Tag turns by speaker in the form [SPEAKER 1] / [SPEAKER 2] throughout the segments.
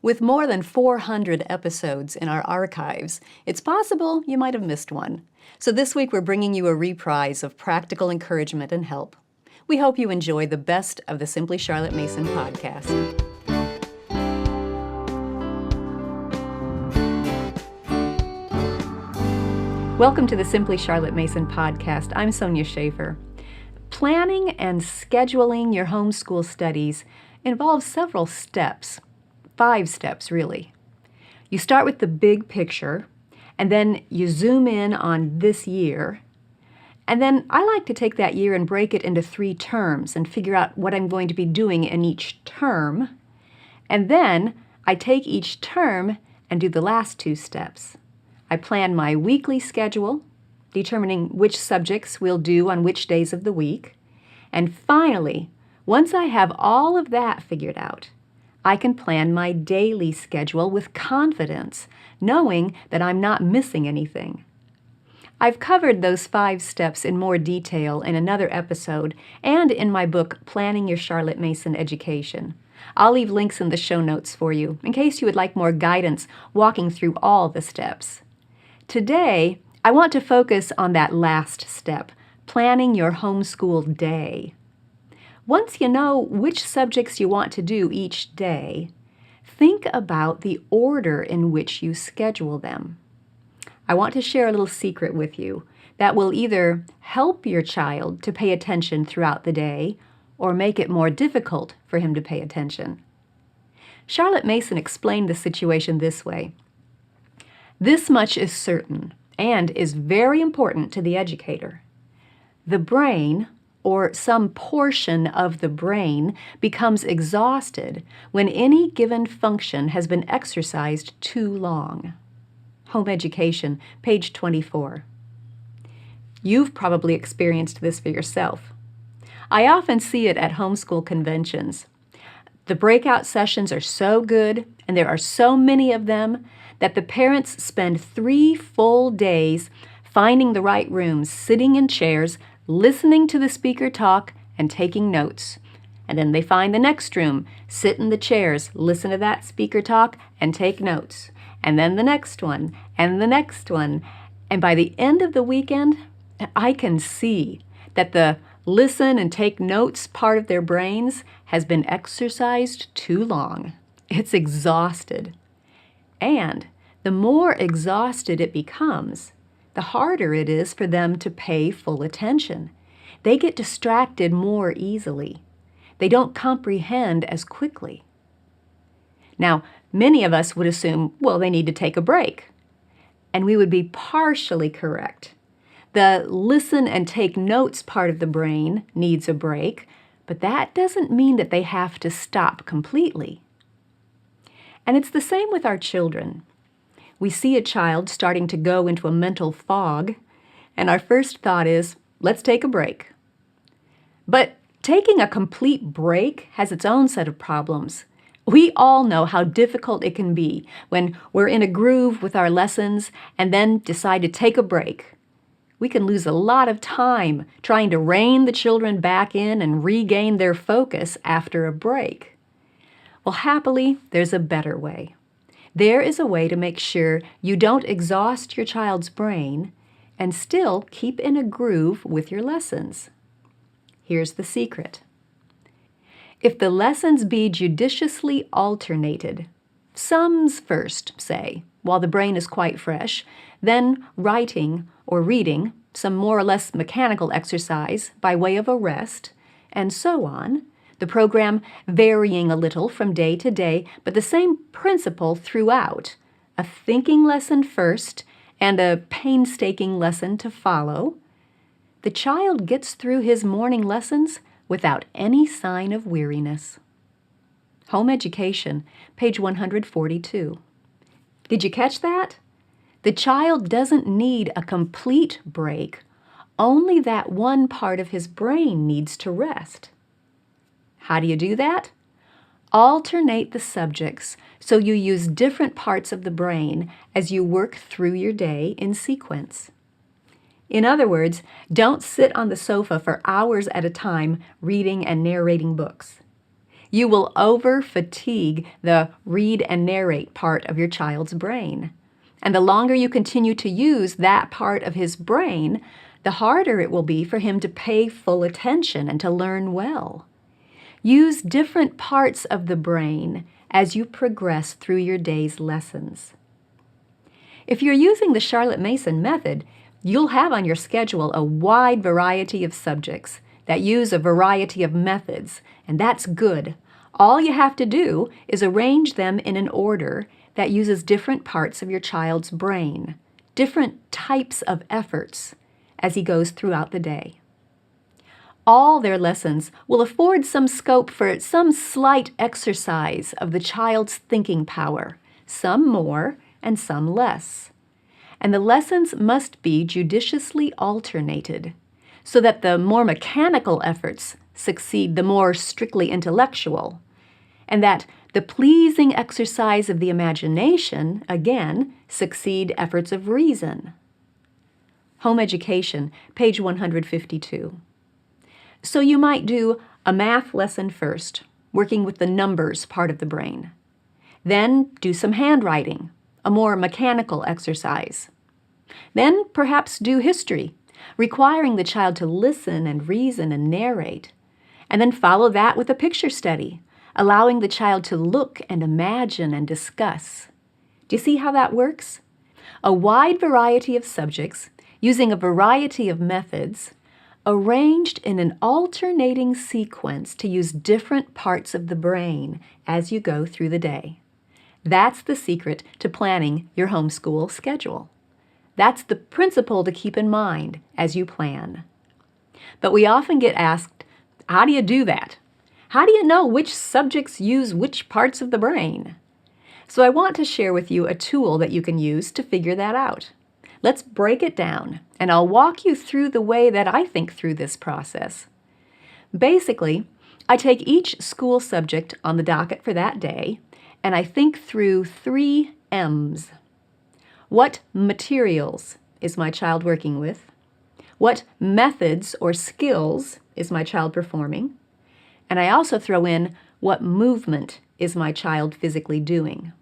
[SPEAKER 1] With more than 400 episodes in our archives, it's possible you might have missed one. So this week we're bringing you a reprise of practical encouragement and help. We hope you enjoy the best of the Simply Charlotte Mason podcast. Welcome to the Simply Charlotte Mason podcast. I'm Sonia Schaefer. Planning and scheduling your homeschool studies involves several steps. 5 steps, really. You start with the big picture, and then you zoom in on this year. And then I like to take that year and break it into 3 terms and figure out what I'm going to be doing in each term. And then I take each term and do the last 2 steps. I plan my weekly schedule, determining which subjects we'll do on which days of the week. And finally, once I have all of that figured out, I can plan my daily schedule with confidence, knowing that I'm not missing anything. I've covered those 5 steps in more detail in another episode and in my book, Planning Your Charlotte Mason Education. I'll leave links in the show notes for you in case you would like more guidance walking through all the steps. Today, I want to focus on that last step, planning your homeschool day. Once you know which subjects you want to do each day, think about the order in which you schedule them. I want to share a little secret with you that will either help your child to pay attention throughout the day or make it more difficult for him to pay attention. Charlotte Mason explained the situation this way. This much is certain and is very important to the educator. The brain, or some portion of the brain, becomes exhausted when any given function has been exercised too long. Home Education, page 24. You've probably experienced this for yourself. I often see it at homeschool conventions. The breakout sessions are so good, and there are so many of them, that the parents spend 3 full days finding the right rooms, sitting in chairs, listening to the speaker talk, and taking notes. And then they find the next room, sit in the chairs, listen to that speaker talk, and take notes. And then the next one, and the next one. And by the end of the weekend, I can see that the listen and take notes part of their brains has been exercised too long. It's exhausted. And the more exhausted it becomes, the harder it is for them to pay full attention. They get distracted more easily. They don't comprehend as quickly. Now, many of us would assume, well, they need to take a break. And we would be partially correct. The listen and take notes part of the brain needs a break, but that doesn't mean that they have to stop completely. And it's the same with our children. We see a child starting to go into a mental fog, and our first thought is, let's take a break. But taking a complete break has its own set of problems. We all know how difficult it can be when we're in a groove with our lessons and then decide to take a break. We can lose a lot of time trying to rein the children back in and regain their focus after a break. Well, happily, there's a better way. There is a way to make sure you don't exhaust your child's brain and still keep in a groove with your lessons. Here's the secret. If the lessons be judiciously alternated, sums first, say, while the brain is quite fresh, then writing or reading, some more or less mechanical exercise by way of a rest, and so on, the program varying a little from day to day, but the same principle throughout, a thinking lesson first and a painstaking lesson to follow, the child gets through his morning lessons without any sign of weariness. Home Education, page 142. Did you catch that? The child doesn't need a complete break. Only that one part of his brain needs to rest. How do you do that? Alternate the subjects so you use different parts of the brain as you work through your day in sequence. In other words, don't sit on the sofa for hours at a time reading and narrating books. You will over-fatigue the read and narrate part of your child's brain. And the longer you continue to use that part of his brain, the harder it will be for him to pay full attention and to learn well. Use different parts of the brain as you progress through your day's lessons. If you're using the Charlotte Mason method, you'll have on your schedule a wide variety of subjects that use a variety of methods, and that's good. All you have to do is arrange them in an order that uses different parts of your child's brain, different types of efforts as he goes throughout the day. All their lessons will afford some scope for some slight exercise of the child's thinking power, some more and some less. And the lessons must be judiciously alternated so that the more mechanical efforts succeed the more strictly intellectual, and that the pleasing exercise of the imagination, again, succeed efforts of reason. Home Education, page 152. So you might do a math lesson first, working with the numbers part of the brain. Then do some handwriting, a more mechanical exercise. Then perhaps do history, requiring the child to listen and reason and narrate. And then follow that with a picture study, allowing the child to look and imagine and discuss. Do you see how that works? A wide variety of subjects, using a variety of methods, arranged in an alternating sequence to use different parts of the brain as you go through the day. That's the secret to planning your homeschool schedule. That's the principle to keep in mind as you plan. But we often get asked, how do you do that? How do you know which subjects use which parts of the brain? So I want to share with you a tool that you can use to figure that out. Let's break it down, and I'll walk you through the way that I think through this process. Basically, I take each school subject on the docket for that day, and I think through 3 M's. What materials is my child working with? What methods or skills is my child performing? And I also throw in what movement is my child physically doing.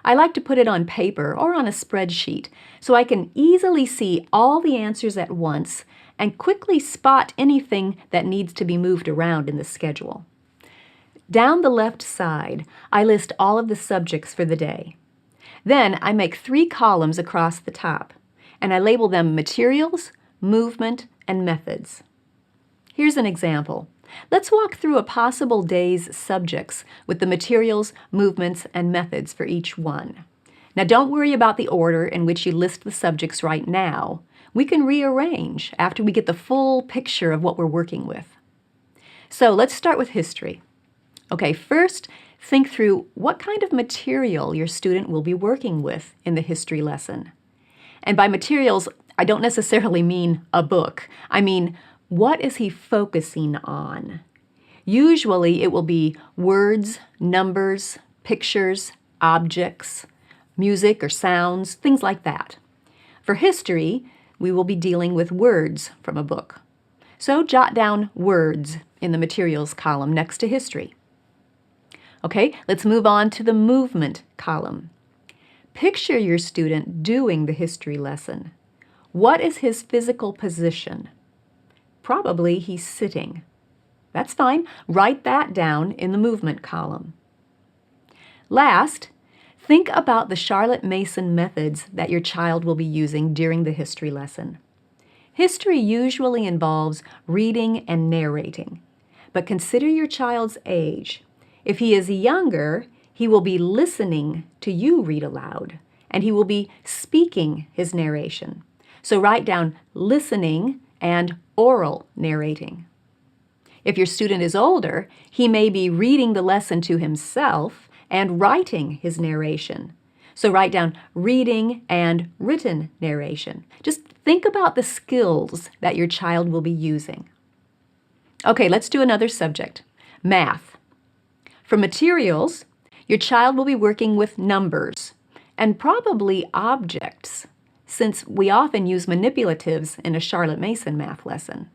[SPEAKER 1] I like to put it on paper or on a spreadsheet so I can easily see all the answers at once and quickly spot anything that needs to be moved around in the schedule. Down the left side, I list all of the subjects for the day. Then I make 3 columns across the top, and I label them materials, movement, and methods. Here's an example. Let's walk through a possible day's subjects with the materials, movements, and methods for each one. Now don't worry about the order in which you list the subjects right now. We can rearrange after we get the full picture of what we're working with. So let's start with history. Okay, first, think through what kind of material your student will be working with in the history lesson. And by materials, I don't necessarily mean a book. I mean, what is he focusing on? Usually it will be words, numbers, pictures, objects, music or sounds, things like that. For history, we will be dealing with words from a book. So jot down words in the materials column next to history. Okay, let's move on to the movement column. Picture your student doing the history lesson. What is his physical position? Probably he's sitting. That's fine. Write that down in the movement column. Last, think about the Charlotte Mason methods that your child will be using during the history lesson. History usually involves reading and narrating, but consider your child's age. If he is younger, he will be listening to you read aloud, and he will be speaking his narration. So write down listening and oral narrating. If your student is older, he may be reading the lesson to himself and writing his narration. So write down reading and written narration. Just think about the skills that your child will be using. Okay, let's do another subject, math. For materials, your child will be working with numbers and probably objects, since we often use manipulatives in a Charlotte Mason math lesson.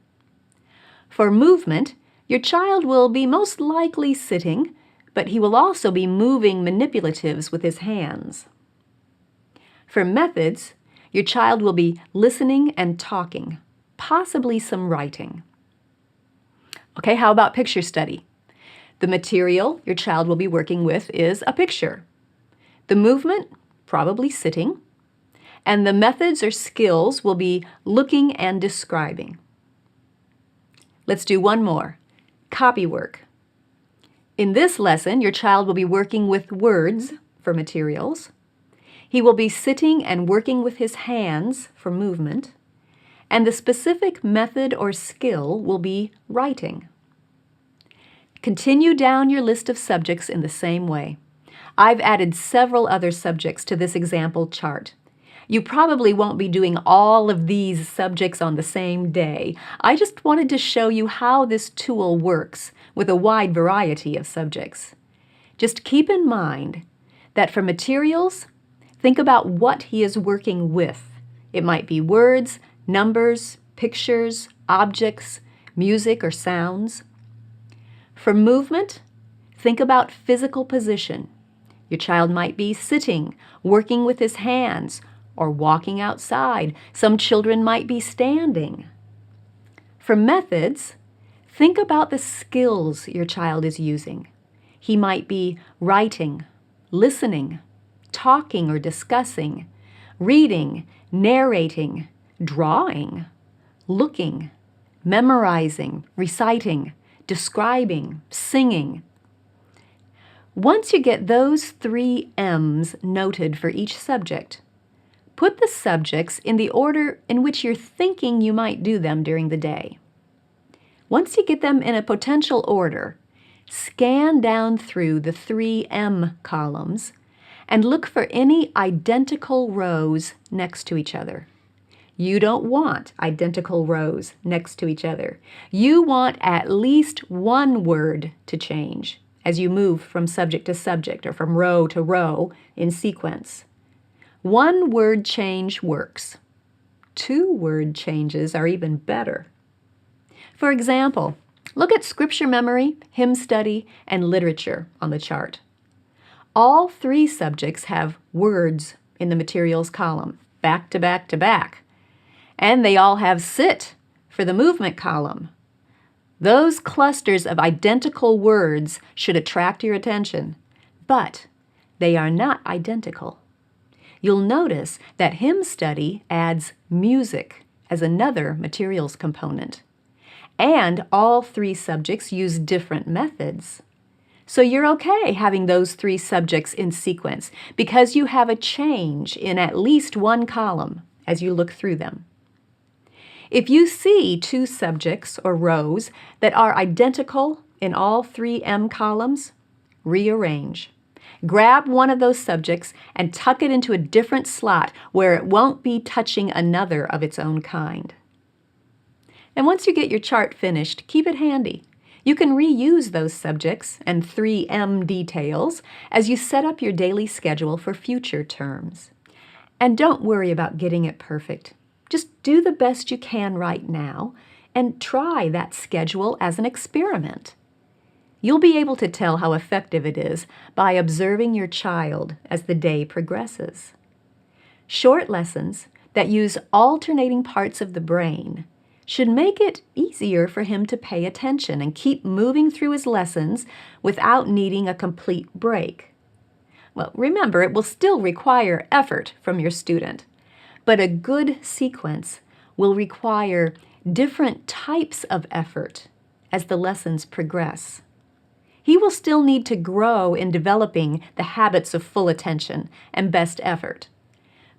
[SPEAKER 1] For movement, Your child will be most likely sitting, but he will also be moving manipulatives with his hands. For methods, your child will be listening and talking, possibly some writing. Okay, how about picture study? The material your child will be working with is a picture. The movement, probably sitting, and the methods or skills will be looking and describing. Let's do one more. Copy work. In this lesson, your child will be working with words for materials. He will be sitting and working with his hands for movement, and the specific method or skill will be writing. Continue down your list of subjects in the same way. I've added several other subjects to this example chart. You probably won't be doing all of these subjects on the same day. I just wanted to show you how this tool works with a wide variety of subjects. Just keep in mind that for materials, think about what he is working with. It might be words, numbers, pictures, objects, music, or sounds. For movement, think about physical position. Your child might be sitting, working with his hands, or walking outside. Some children might be standing. For methods, think about the skills your child is using. He might be writing, listening, talking or discussing, reading, narrating, drawing, looking, memorizing, reciting, describing, singing. Once you get those 3 M's noted for each subject, put the subjects in the order in which you're thinking you might do them during the day. Once you get them in a potential order, scan down through the 3 M columns and look for any identical rows next to each other. You don't want identical rows next to each other. You want at least one word to change as you move from subject to subject or from row to row in sequence. 1 word change works. 2 word changes are even better. For example, look at scripture memory, hymn study, and literature on the chart. All 3 subjects have words in the materials column, back to back to back. And they all have sit for the movement column. Those clusters of identical words should attract your attention, but they are not identical. You'll notice that hymn study adds music as another materials component. And all 3 subjects use different methods. So you're okay having those 3 subjects in sequence because you have a change in at least one column as you look through them. If you see 2 subjects or rows that are identical in all 3 M columns, rearrange. Grab one of those subjects and tuck it into a different slot where it won't be touching another of its own kind. And once you get your chart finished, keep it handy. You can reuse those subjects and 3 M details as you set up your daily schedule for future terms. And don't worry about getting it perfect. Just do the best you can right now and try that schedule as an experiment. You'll be able to tell how effective it is by observing your child as the day progresses. Short lessons that use alternating parts of the brain should make it easier for him to pay attention and keep moving through his lessons without needing a complete break. Well, remember, it will still require effort from your student, but a good sequence will require different types of effort as the lessons progress. He will still need to grow in developing the habits of full attention and best effort.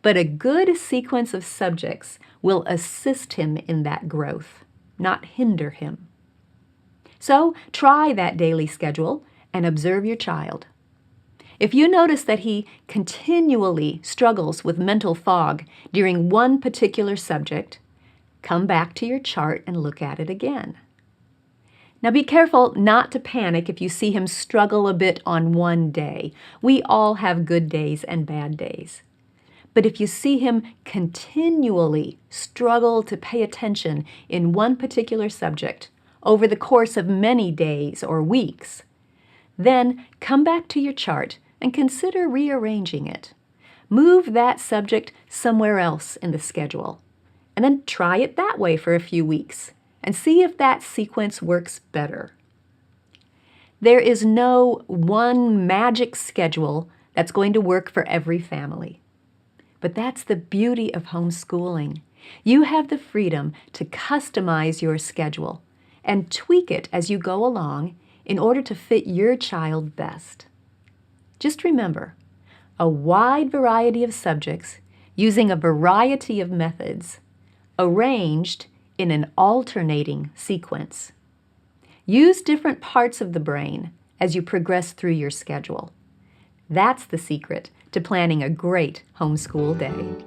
[SPEAKER 1] But a good sequence of subjects will assist him in that growth, not hinder him. So try that daily schedule and observe your child. If you notice that he continually struggles with mental fog during one particular subject, come back to your chart and look at it again. Now be careful not to panic if you see him struggle a bit on one day. We all have good days and bad days. But if you see him continually struggle to pay attention in one particular subject over the course of many days or weeks. Then come back to your chart and consider rearranging it. Move that subject somewhere else in the schedule, and then try it that way for a few weeks and see if that sequence works better. There is no one magic schedule that's going to work for every family. But that's the beauty of homeschooling. You have the freedom to customize your schedule and tweak it as you go along in order to fit your child best. Just remember, a wide variety of subjects using a variety of methods, arranged in an alternating sequence. Use different parts of the brain as you progress through your schedule. That's the secret to planning a great homeschool day.